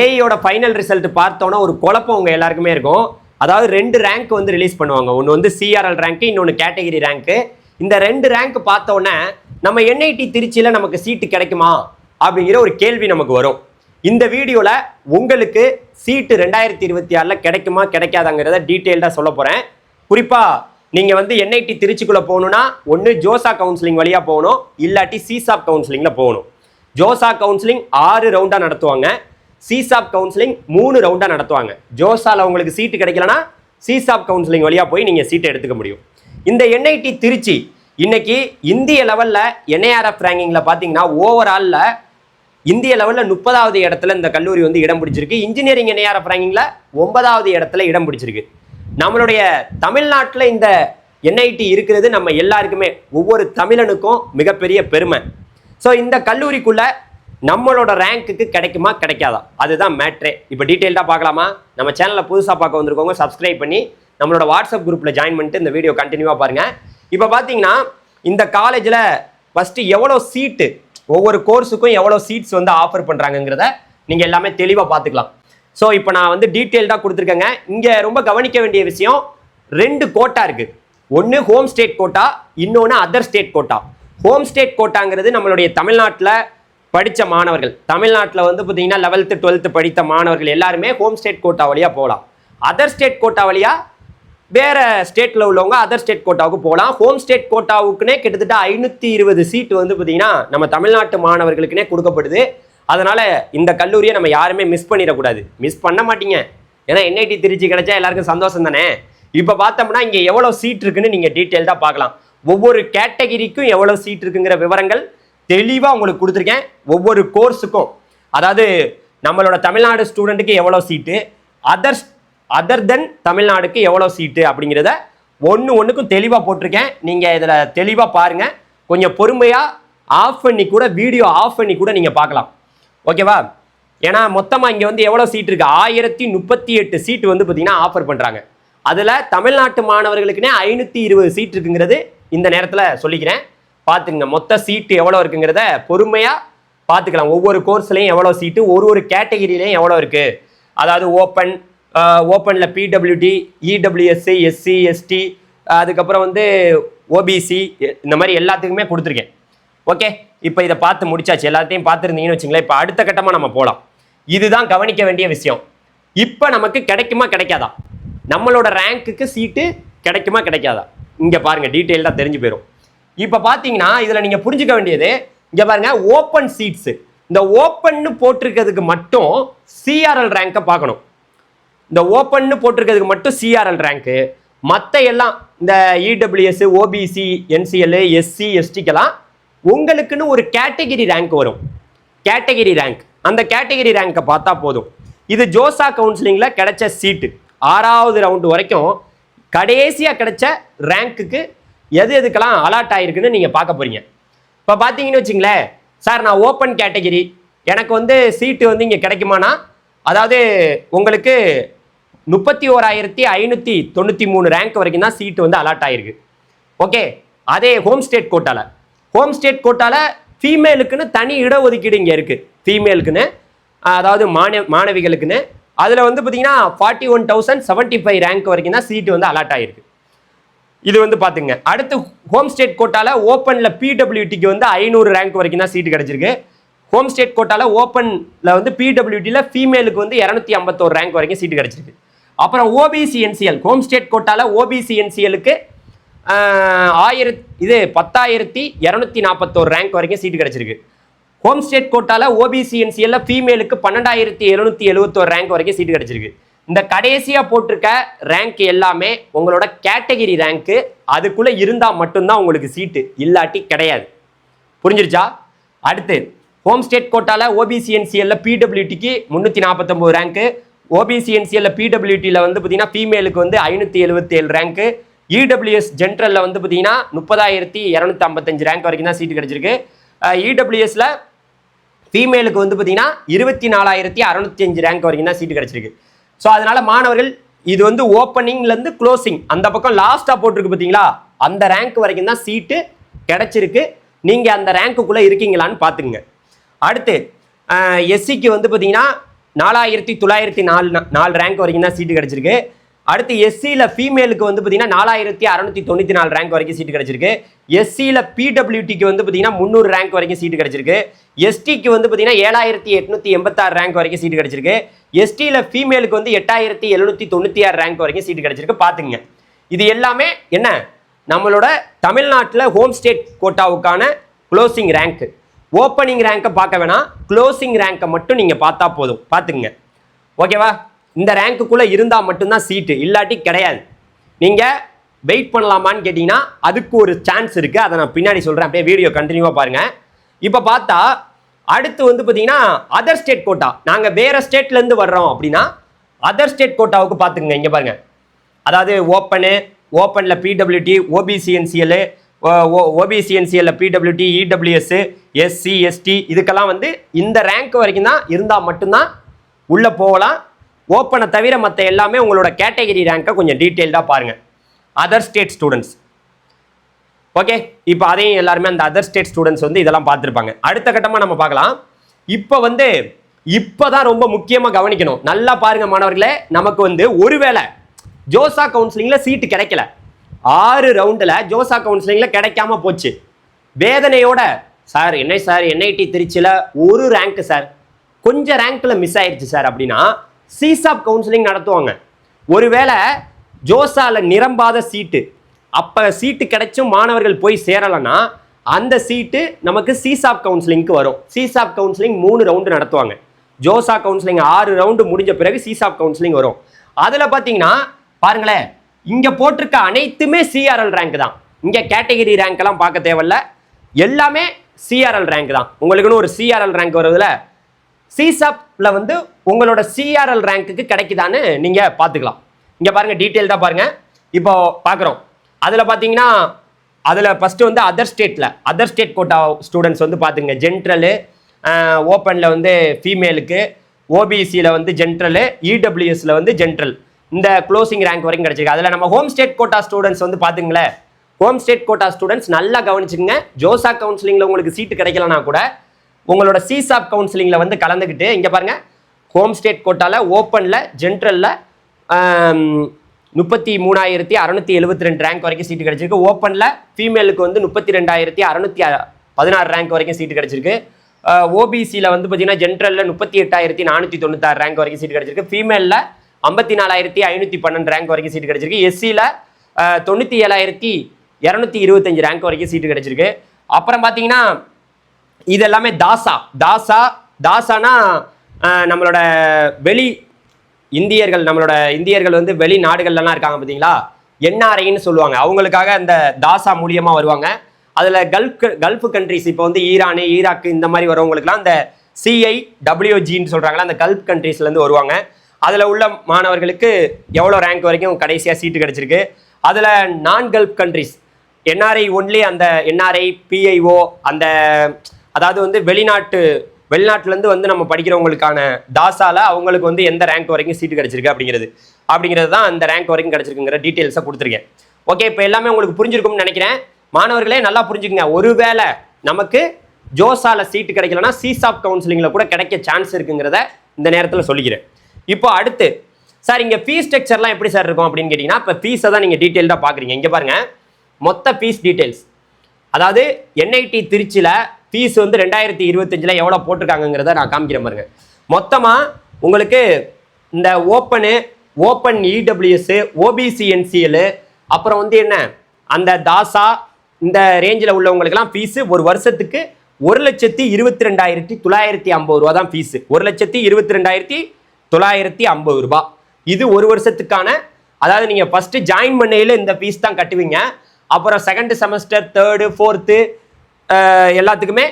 ஏஐயோட final result பார்த்தோன்னா ஒரு குழப்பம் உங்க எல்லாருக்குமே இருக்கும். அதாவது 2 ரேங்க் வந்து ரிலீஸ் பண்ணுவாங்க. ஒன்று வந்து சிஆர்எல் ரேங்க், இன்னொன்று கேட்டகிரி ரேங்க். இந்த 2 ரேங்க் பார்த்தோன்னே நம்ம என்ஐடி திருச்சியில் நமக்கு சீட்டு கிடைக்குமா அப்படிங்கிற ஒரு கேள்வி நமக்கு வரும். இந்த வீடியோவில் உங்களுக்கு சீட்டு 2026 கிடைக்குமா கிடைக்காதாங்கிறத டீட்டெயில்டாக சொல்ல போகிறேன். குறிப்பாக நீங்கள் வந்து என்ஐடி திருச்சிக்குள்ளே போகணுன்னா ஒன்று ஜோசா கவுன்சிலிங் வழியாக போகணும், இல்லாட்டி சிசாப் கவுன்சிலிங்கில் போகணும். ஜோசா கவுன்சிலிங் 6 ரவுண்டாக நடத்துவாங்க, சிசாப் கவுன்சிலிங் 3 ரவுண்டாக நடத்துவாங்க. ஜோசாவில் உங்களுக்கு சீட்டு கிடைக்கலனா சிசாப் கவுன்சிலிங் வழியாக போய் நீங்கள் சீட்டை எடுத்துக்க முடியும். இந்த என்ஐடி திருச்சி இன்னைக்கு இந்திய லெவலில் என்ஐஆர்எஃப் ரேங்கிங்கில் பார்த்தீங்கன்னா ஓவராலில் இந்திய லெவலில் 30வது இடத்துல இந்த கல்லூரி வந்து இடம் பிடிச்சிருக்கு. இன்ஜினியரிங் என்ஐஆர்எஃப் ரேங்கிங்கில் 9வது இடத்துல இடம் பிடிச்சிருக்கு. நம்மளுடைய தமிழ்நாட்டில் இந்த என்ஐடி இருக்கிறது நம்ம எல்லாருக்குமே, ஒவ்வொரு தமிழனுக்கும் மிகப்பெரிய பெருமை. ஸோ இந்த கல்லூரிக்குள்ள நம்மளோட ரேங்க்குக்கு கிடைக்குமா கிடைக்காதா, அதுதான் மேட்ரே. இப்போ டீட்டெயில்டாக பார்க்கலாமா? நம்ம சேனலில் புதுசாக பார்க்க வந்திருக்கவங்க சப்ஸ்கிரைப் பண்ணி நம்மளோட வாட்ஸ்அப் குரூப்பில் ஜாயின் பண்ணிட்டு இந்த வீடியோ கண்டினியூவாக பாருங்கள். இப்போ பார்த்தீங்கன்னா இந்த காலேஜில் ஃபஸ்ட்டு எவ்வளோ சீட்டு, ஒவ்வொரு கோர்ஸுக்கும் எவ்வளோ சீட்ஸ் வந்து ஆஃபர் பண்ணுறாங்கங்கிறத நீங்கள் எல்லாமே தெளிவாக பார்த்துக்கலாம். ஸோ இப்போ நான் வந்து டீட்டெயில்டாக கொடுத்துருக்கேங்க. இங்கே ரொம்ப கவனிக்க வேண்டிய விஷயம், 2 கோட்டா இருக்குது. ஒன்று ஹோம் ஸ்டேட் கோட்டா, இன்னொன்று other state quota. Home state கோட்டாங்கிறது நம்மளுடைய தமிழ்நாட்டில் படித்த மாணவர்கள், தமிழ்நாட்டில் வந்து பார்த்தீங்கன்னா 11th 12th படித்த மாணவர்கள் எல்லாருமே ஹோம் ஸ்டேட் கோட்டா வழியாக போகலாம். அதர் ஸ்டேட் கோட்டா வழியாக வேறு ஸ்டேட்டில் உள்ளவங்க அதர் ஸ்டேட் கோட்டாவுக்கு போகலாம். ஹோம் ஸ்டேட் கோட்டாவுக்குனே கிட்டத்தட்ட 520 சீட்டு வந்து பார்த்தீங்கன்னா நம்ம தமிழ்நாட்டு மாணவர்களுக்குனே கொடுக்கப்படுது. அதனால் இந்த கல்லூரியை நம்ம யாருமே மிஸ் பண்ணிடக்கூடாது. மிஸ் பண்ண மாட்டீங்க, ஏன்னா என்ஐடி திருச்சி கிடைச்சா எல்லாருக்கும் சந்தோஷம் தானே. இப்போ பார்த்தோம்னா இங்கே எவ்வளோ சீட் இருக்குன்னு நீங்கள் டீட்டெயில்டாக பார்க்கலாம். ஒவ்வொரு கேட்டகிரிக்கும் எவ்வளோ சீட் இருக்குங்கிற விவரங்கள் தெளிவாக உங்களுக்கு கொடுத்துருக்கேன். ஒவ்வொரு கோர்ஸுக்கும், அதாவது நம்மளோட தமிழ்நாடு ஸ்டூடெண்ட்டுக்கு எவ்வளோ சீட்டு, அதர் தென் தமிழ்நாடுக்கு எவ்வளோ சீட்டு அப்படிங்கிறத ஒன்றுக்கும் தெளிவாக போட்டிருக்கேன். நீங்கள் இதில் தெளிவாக பாருங்கள். கொஞ்சம் பொறுமையாக ஆஃப் பண்ணி கூட, வீடியோ ஆஃப் பண்ணி கூட நீங்கள் பார்க்கலாம், ஓகேவா? ஏன்னா மொத்தமாக இங்கே வந்து எவ்வளோ சீட் இருக்குது, 1038 சீட்டு வந்து பார்த்தீங்கன்னா ஆஃபர் பண்ணுறாங்க. அதில் தமிழ்நாட்டு மாணவர்களுக்குனே 520 சீட் இருக்குங்கிறது இந்த நேரத்தில் சொல்லிக்கிறேன். பார்த்துங்க மொத்த சீட்டு எவ்வளோ இருக்குங்கிறத பொறுமையாக பார்த்துக்கலாம். ஒவ்வொரு கோர்ஸ்லையும் எவ்வளோ சீட்டு, ஒரு கேட்டகிரிலையும் எவ்வளோ இருக்குது. அதாவது ஓப்பனில் பிடபிள்யூடி, இடபிள்யூஎஸ்சி, எஸ்சி, எஸ்டி, அதுக்கப்புறம் வந்து ஓபிசி, இந்த மாதிரி எல்லாத்துக்குமே கொடுத்துருக்கேன். ஓகே, இப்போ இதை பார்த்து முடிச்சாச்சு. எல்லாத்தையும் பார்த்துருந்தீங்கன்னு வச்சுங்களேன். இப்போ அடுத்த கட்டமாக நம்ம போகலாம். இதுதான் கவனிக்க வேண்டிய விஷயம். இப்போ நமக்கு கிடைக்குமா கிடைக்காதா, நம்மளோட ரேங்க்குக்கு சீட்டு கிடைக்குமா கிடைக்காதா, இங்கே பாருங்கள், டீட்டெயில்டாக தெரிஞ்சு போயிடும். இப்போ பார்த்தீங்கன்னா இதில் நீங்கள் புரிஞ்சுக்க வேண்டியது, இங்கே பாருங்க, ஓப்பன் சீட்ஸு. இந்த ஓப்பன்னு போட்டிருக்கிறதுக்கு மட்டும் சிஆர்எல் ரேங்கை பார்க்கணும். இந்த ஓப்பன்னு போட்டிருக்கிறதுக்கு மட்டும் சிஆர்எல் ரேங்க்கு. மற்ற எல்லாம் இந்த இடபிள்யூஎஸ், ஓபிசி, என்சிஎல், எஸ்சி, எஸ்டிக்கெல்லாம் உங்களுக்குன்னு ஒரு கேட்டகிரி ரேங்க் வரும். கேட்டகிரி ரேங்க், அந்த கேட்டகிரி ரேங்கை பார்த்தா போதும். இது ஜோசா கவுன்சிலிங்கில் கிடைச்ச சீட்டு 6வது ரவுண்டு வரைக்கும் கடைசியாக கிடைச்ச ரேங்க்குக்கு எதுக்கெல்லாம் அலாட் ஆகிருக்குன்னு நீங்கள் பார்க்க போகிறீங்க. இப்போ பார்த்தீங்கன்னு வச்சுங்களேன், சார் நான் ஓப்பன் கேட்டகிரி, எனக்கு வந்து சீட்டு வந்து இங்கே கிடைக்குமானா, அதாவது உங்களுக்கு 31,593 ரேங்க் வரைக்கும் தான் சீட்டு வந்து அலாட் ஆகிருக்கு. ஓகே, அதே ஹோம் ஸ்டேட் கோட்டாவில் ஃபீமேலுக்குன்னு தனி இடஒதுக்கீடு இங்கே இருக்குது. ஃபீமேலுக்குன்னு, அதாவது மாணவிகளுக்குன்னு, அதில் வந்து பார்த்தீங்கன்னா 41,075 ரேங்க் வரைக்கும் தான் சீட்டு வந்து அலாட் ஆகிருக்கு. இது வந்து பார்த்துங்க. அடுத்து ஹோம் ஸ்டேட் கோட்டாவில் ஓப்பனில் பிடபிள்யூடிக்கு வந்து 500 ரேங்க் வரைக்கும் தான் சீட்டு கிடச்சிருக்கு. ஹோம் ஸ்டேட் கோட்டாவில் ஓப்பனில் வந்து பிடபிள்யூடியில் ஃபீமேலுக்கு வந்து 251 ரேங்க் வரைக்கும் சீட்டு கிடச்சிருக்கு. அப்புறம் ஓபிசி என்சிஎல், ஹோம் ஸ்டேட் கோட்டாவில் ஓபிசி என்சிஎலுக்கு 10,241 ரேங்க் வரைக்கும் சீட்டு கிடச்சிருக்கு. ஹோம் ஸ்டேட் கோட்டாவில் ஓபிசி என்சிஎல்ல ஃபீமேலுக்கு 12,771 ரேங்க் வரைக்கும் சீட்டு கிடச்சிருக்கு. இந்த கடைசியாக போட்டிருக்க ரேங்க் எல்லாமே உங்களோட கேட்டகிரி ரேங்க்கு. அதுக்குள்ளே இருந்தால் மட்டும்தான் உங்களுக்கு சீட்டு, இல்லாட்டி கிடையாது. புரிஞ்சிருச்சா? அடுத்து ஹோம் ஸ்டேட் கோட்டாவில் ஓபிசி என்சிஎல்ல பிடபிள்யூடிக்கு 349 ரேங்க்கு, ஓபிசி என்சிஎல்ல பிடபிள்யூடியில் வந்து பார்த்தீங்கன்னா ஃபீமேலுக்கு வந்து 577 ரேங்க்கு, இடபிள்யூஎஸ் ஜென்ரலில் வந்து பார்த்தீங்கன்னா 30,255 ரேங்க் வரைக்கும் தான் சீட்டு கிடச்சிருக்கு. இடபிள்யூஎஸ்ல ஃபீமேலுக்கு வந்து பார்த்தீங்கன்னா 24,605 ரேங்க் வரைக்கும் தான் சீட்டு கிடச்சிருக்கு. ஸோ அதனால் மாணவர்கள், இது வந்து ஓப்பனிங்லேருந்து க்ளோசிங், அந்த பக்கம் லாஸ்ட்டாக போட்டிருக்கு பார்த்தீங்களா, அந்த ரேங்க் வரைக்கும் தான் சீட்டு கிடச்சிருக்கு. நீங்கள் அந்த ரேங்க்குள்ளே இருக்கீங்களான்னு பார்த்துக்குங்க. அடுத்து எஸ்சிக்கு வந்து பார்த்தீங்கன்னா 4904 ரேங்க் வரைக்கும் தான் சீட்டு கிடைச்சிருக்கு. அடுத்து எஸ்சியில் ஃபீமேலுக்கு வந்து பார்த்தீங்கன்னா 4694 ரேங்க் வரைக்கும் சீட்டு கிடைச்சிருக்கு. எஸ்சியில் பிடபிள்யூடிக்கு வந்து பார்த்தீங்கன்னா 300 ரேங்க் வரைக்கும் சீட்டு கிடைச்சிருக்கு. எஸ்டிக்கு வந்து பார்த்தீங்கன்னா 7886 ரேங்க் வரைக்கும் சீட்டு கிடைச்சிருக்கு. எஸ்டியில் ஃபீமேலுக்கு வந்து 8796 ரேங்க் வரைக்கும் சீட்டு கிடைச்சிருக்கு. பார்த்துங்க, இது எல்லாமே என்ன நம்மளோட தமிழ்நாட்டில் ஹோம் ஸ்டேட் கோட்டாவுக்கான க்ளோசிங் ரேங்க். ஓப்பனிங் ரேங்கை பார்க்க வேணாம், க்ளோசிங் ரேங்கை மட்டும் நீங்கள் பார்த்தா போதும். பார்த்துக்குங்க, ஓகேவா? இந்த ரேங்க்குள்ளே இருந்தால் மட்டும்தான் சீட்டு, இல்லாட்டி கிடையாது. நீங்கள் வெயிட் பண்ணலாமான்னு கேட்டிங்கன்னா அதுக்கு ஒரு சான்ஸ் இருக்குது, அதை நான் பின்னாடி சொல்கிறேன். அப்படியே வீடியோ கண்டினியூவாக பாருங்கள். இப்போ பார்த்தா அடுத்து வந்து பார்த்தீங்கன்னா அதர் ஸ்டேட் கோட்டா, நாங்கள் வேறு ஸ்டேட்லேருந்து வர்றோம் அப்படின்னா அதர் ஸ்டேட் கோட்டாவுக்கு பார்த்துக்குங்க. இங்கே பாருங்கள், அதாவது ஓப்பனில் பிடபிள்யூடி, ஓபிசிஎன்சிஎல், ஓபிசிஎன்சிஎல்ல பிடபிள்யூடி, இடபிள்யூஎஸ், எஸ்சி, எஸ்டி இதுக்கெல்லாம் வந்து இந்த ரேங்க் வரைக்கும் தான் இருந்தால் மட்டும்தான் உள்ளே போகலாம். ஓப்பனை தவிர மற்ற எல்லாமே உங்களோட கேட்டகரி ரேங்கை கொஞ்சம் டீட்டெயில்டாக பாருங்கள். Other state students, okay. இப்போ அதையும் எல்லாருமே அந்த அதர் ஸ்டேட் ஸ்டூடெண்ட்ஸ் வந்து இதெல்லாம் பார்த்துருப்பாங்க. அடுத்த கட்டமாக நம்ம பார்க்கலாம். இப்போ தான் ரொம்ப முக்கியமாக கவனிக்கணும். நல்லா பாருங்க மாணவர்களே, நமக்கு வந்து ஒருவேளை ஜோசா கவுன்சிலிங்கில் சீட்டு கிடைக்கல, 6 ரவுண்டில் ஜோசா கவுன்சிலிங்கில் கிடைக்காம போச்சு, வேதனையோட சார் என்ன சார் என்ஐடி திருச்சியில் ஒரு ரேங்க் சார், கொஞ்சம் ரேங்க்கில் மிஸ் ஆயிடுச்சு சார் அப்படின்னா சிசாப் கவுன்சிலிங் நடத்துவாங்க. ஒருவேளை ஜோசாவில் நிரம்பாத சீட்டு, அப்போ சீட்டு கிடைச்சும் மாணவர்கள் போய் சேரலைன்னா அந்த சீட்டு நமக்கு சிசாப் கவுன்சிலிங்க்கு வரும். சிசாப் கவுன்சிலிங் 3 ரவுண்டு நடத்துவாங்க. ஜோசா கவுன்சிலிங் 6 ரவுண்டு முடிஞ்ச பிறகு சிசாப் கவுன்சிலிங் வரும். அதில் பார்த்தீங்கன்னா பாருங்களேன், இங்கே போட்டிருக்க அனைத்துமே சிஆர்எல் ரேங்க் தான். இங்கே கேட்டகிரி ரேங்க் எல்லாம் பார்க்க தேவையில்ல, எல்லாமே சிஆர்எல் ரேங்க் தான். உங்களுக்குன்னு ஒரு சிஆர்எல் ரேங்க் வருதுல, சிசாப்ல வந்து உங்களோட சிஆர்எல் ரேங்க்குக்கு கிடைக்குதான்னு நீங்கள் பார்த்துக்கலாம். இங்கே பாருங்க, டீட்டெயில்டாக பாருங்க. இப்போ பார்க்குறோம், அதில் பார்த்தீங்கன்னா அதில் ஃபஸ்ட்டு வந்து அதர் ஸ்டேட் கோட்டா ஸ்டூடெண்ட்ஸ் வந்து பார்த்துங்க. ஜென்ட்ரலு, ஓப்பனில் வந்து ஃபீமேலுக்கு, ஓபிசியில் வந்து ஜென்ட்ரலு, இடபிள்யூஎஸ்ல வந்து ஜென்ட்ரல், இந்த க்ளோசிங் ரேங்க் வரைக்கும் கிடைச்சிருக்கு. அதில் நம்ம ஹோம் ஸ்டேட் கோட்டா ஸ்டூடெண்ட்ஸ் வந்து பார்த்துங்களேன். ஹோம் ஸ்டேட் கோட்டா ஸ்டூடெண்ட்ஸ் நல்லா கவனிச்சுங்க. ஜோசா கவுன்சிலிங்கில் உங்களுக்கு சீட்டு கிடைக்கலனா கூட உங்களோட சிசாப் கவுன்சிலிங்கில் வந்து கலந்துக்கிட்டு இங்கே பாருங்கள், ஹோம் ஸ்டேட் கோட்டாவில் ஓப்பனில் ஜென்ட்ரலில் 33,672 ரேங்க் வரைக்கும் சீட்டு கிடைச்சிருக்கு. ஓப்பனில் ஃபீமேலுக்கு வந்து 32,616 ரேங்க் வரைக்கும் சீட்டு கிடைச்சிருக்கு. ஓபிசியில் வந்து பார்த்தீங்கன்னா ஜென்ட்ரலில் 38,496 ரேங்க் வரைக்கும் சீட்டு கிடைச்சிருக்கு. ஃபீமேலில் 54,512 ரேங்க் வரைக்கும் சீட்டு கிடைச்சிருக்கு. எஸ்சியில் 97,225 ரேங்க் வரைக்கும் சீட்டு கிடைச்சிருக்கு. அப்புறம் பார்த்தீங்கன்னா இது எல்லாமே தாசானா நம்மளோட இந்தியர்கள் வந்து வெளி நாடுகள்லாம் இருக்காங்க பார்த்தீங்களா, என்ஆர்ஐன்னு சொல்லுவாங்க. அவங்களுக்காக அந்த தாசா மூலியமாக வருவாங்க. அதில் கல்ஃப் கண்ட்ரிஸ், இப்போ வந்து ஈரானு, ஈராக்கு இந்த மாதிரி வரவங்களுக்குலாம் அந்த CIWGன்னு சொல்கிறாங்களா, அந்த கல்ஃப் கண்ட்ரீஸ்லேருந்து வருவாங்க. அதில் உள்ள மாணவர்களுக்கு எவ்வளோ ரேங்க் வரைக்கும் கடைசியாக சீட்டு கிடைச்சிருக்கு. அதில் நான் கல்ஃப் கண்ட்ரிஸ் என்ஆர்ஐ ஒன்லி, அந்த என்ஆர்ஐ PIO அந்த அதாவது வந்து வெளிநாட்டிலேருந்து வந்து நம்ம படிக்கிறவங்களுக்கான தாசால அவங்களுக்கு வந்து எந்த ரேங்க் வரைக்கும் சீட்டு கிடைச்சிருக்கு அப்படிங்கிறது தான் அந்த ரேங்க் வரைக்கும் கிடைச்சிருக்குங்கிற டீட்டெயில்ஸாக கொடுத்துருக்கேன். ஓகே, இப்போ எல்லாமே உங்களுக்கு புரிஞ்சிருக்கும்னு நினைக்கிறேன். மாணவர்களே நல்லா புரிஞ்சுக்குங்க. ஒருவேளை நமக்கு ஜோசால சீட்டு கிடைக்கலன்னா சிசாப் கவுன்சிலிங்கில் கூட கிடைக்க சான்ஸ் இருக்குங்கிறத இந்த நேரத்தில் சொல்லிக்கிறேன். இப்போ அடுத்து சார் இங்கே ஃபீஸ் ஸ்ட்ரக்சர்லாம் எப்படி சார் இருக்கும் அப்படின்னு கேட்டிங்கன்னா, இப்போ ஃபீஸை தான் நீங்கள் டீட்டெயில்டாக பார்க்குறீங்க. இங்கே பாருங்கள், மொத்த ஃபீஸ் டீட்டெயில்ஸ், அதாவது என்ஐடி திருச்சியில் ஃபீஸ் வந்து 2025 எவ்வளோ போட்டிருக்காங்கிறத நான் காமிக்கிறேன் பாருங்க. மொத்தமாக உங்களுக்கு இந்த ஓப்பன் இடபிள்யூஎஸ், ஓபிசிஎன்சிஎல், அப்புறம் வந்து என்ன அந்த தாசா, இந்த ரேஞ்சில் உள்ளவங்களுக்கெல்லாம் ஃபீஸு ஒரு வருஷத்துக்கு 1,22,950 ரூபா தான் ஃபீஸு. 1,22,950 ரூபா. இது ஒரு வருஷத்துக்கான, அதாவது நீங்கள் ஃபஸ்ட்டு ஜாயின் பண்ணையில் இந்த ஃபீஸ் தான் கட்டுவீங்க. அப்புறம் செகண்ட் செமஸ்டர், தேர்டு, ஃபோர்த்து எல்லாத்துக்குமே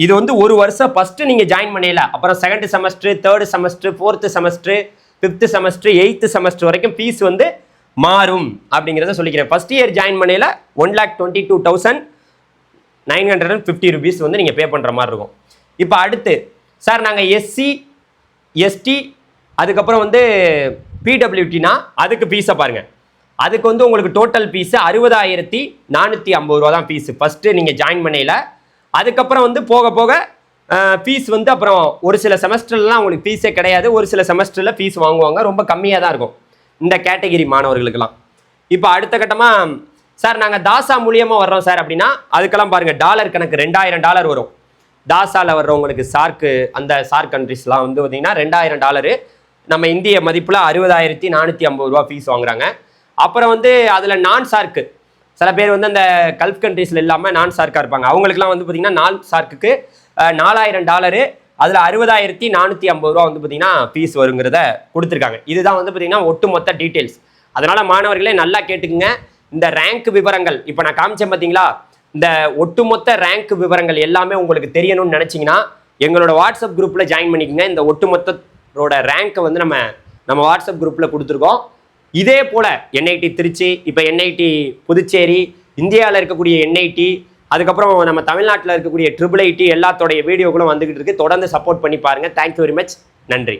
இது வந்து ஒரு வருஷம் ஃபஸ்ட்டு நீங்கள் ஜாயின் பண்ணல, அப்புறம் second semester, third semester, fourth semester, fifth semester, 8th semester வரைக்கும் ஃபீஸ் வந்து மாறும் அப்படிங்கிறத சொல்லிக்கிறேன். ஃபஸ்ட் இயர் ஜாயின் பண்ணல 1,22,950 rupees வந்து நீங்கள் பே பண்ணுற மாதிரி இருக்கும். இப்போ அடுத்து சார் நாங்கள் எஸ்சி, எஸ்டி, அதுக்கப்புறம் வந்து பிடபிள்யூடினா அதுக்கு ஃபீஸை பாருங்கள். அதுக்கு வந்து உங்களுக்கு டோட்டல் ஃபீஸு 60,450 ரூபா தான் ஃபீஸு ஃபஸ்ட்டு நீங்கள் ஜாயின் பண்ணல. அதுக்கப்புறம் வந்து போக போக ஃபீஸ் வந்து அப்புறம் ஒரு சில செமஸ்டர்லாம் உங்களுக்கு ஃபீஸே கிடையாது, ஒரு சில செமஸ்டரில் ஃபீஸ் வாங்குவாங்க, ரொம்ப கம்மியாக தான் இருக்கும் இந்த கேட்டகிரி மாணவர்களுக்கெல்லாம். இப்போ அடுத்த கட்டமாக சார் நாங்கள் தாசா மூலியமாக வர்றோம் சார் அப்படின்னா அதுக்கெல்லாம் பாருங்கள் டாலர் கணக்கு $2000 வரும். தாசாவில் வர்றவங்களுக்கு சார்க்கு அந்த சார்க் கண்ட்ரிஸ்லாம் வந்து பார்த்தீங்கன்னா $2000, நம்ம இந்திய மதிப்பில் 60,450 ரூபா ஃபீஸ் வாங்குறாங்க. அப்புறம் வந்து அதில் நான் சார்க்கு சில பேர் வந்து அந்த கல்ஃப் கண்ட்ரீஸில் இல்லாமல் நான் சார்க்காக இருப்பாங்க, அவங்களுக்குலாம் வந்து பார்த்தீங்கன்னா நான் சார்க்குக்கு $4000, அதில் 60,450 ரூபா வந்து பார்த்தீங்கன்னா ஃபீஸ் வருங்கிறத கொடுத்துருக்காங்க. இதுதான் வந்து பார்த்தீங்கன்னா ஒட்டுமொத்த டீட்டெயில்ஸ். அதனால் மாணவர்களே நல்லா கேட்டுக்குங்க. இந்த ரேங்க் விவரங்கள் இப்போ நான் காமிச்சேன் பார்த்தீங்களா, இந்த ஒட்டுமொத்த ரேங்க் விவரங்கள் எல்லாமே உங்களுக்கு தெரியணும்னு நினச்சிங்கன்னா எங்களோட வாட்ஸ்அப் குரூப்பில் ஜாயின் பண்ணிக்கோங்க. இந்த ஒட்டுமொத்தோட ரேங்க்கை வந்து நம்ம வாட்ஸ்அப் குரூப்பில் கொடுத்துருக்கோம். இதே போல் என்ஐடி திருச்சி, இப்போ என்ஐடி புதுச்சேரி, இந்தியாவில் இருக்கக்கூடிய என்ஐடி, அதுக்கப்புறம் நம்ம தமிழ்நாட்டில் இருக்கக்கூடிய IIIT எல்லாத்தோடைய வீடியோக்களும் வந்துகிட்டு இருக்கு. தொடர்ந்து சப்போர்ட் பண்ணி பாருங்கள். Thank you very much. நன்றி.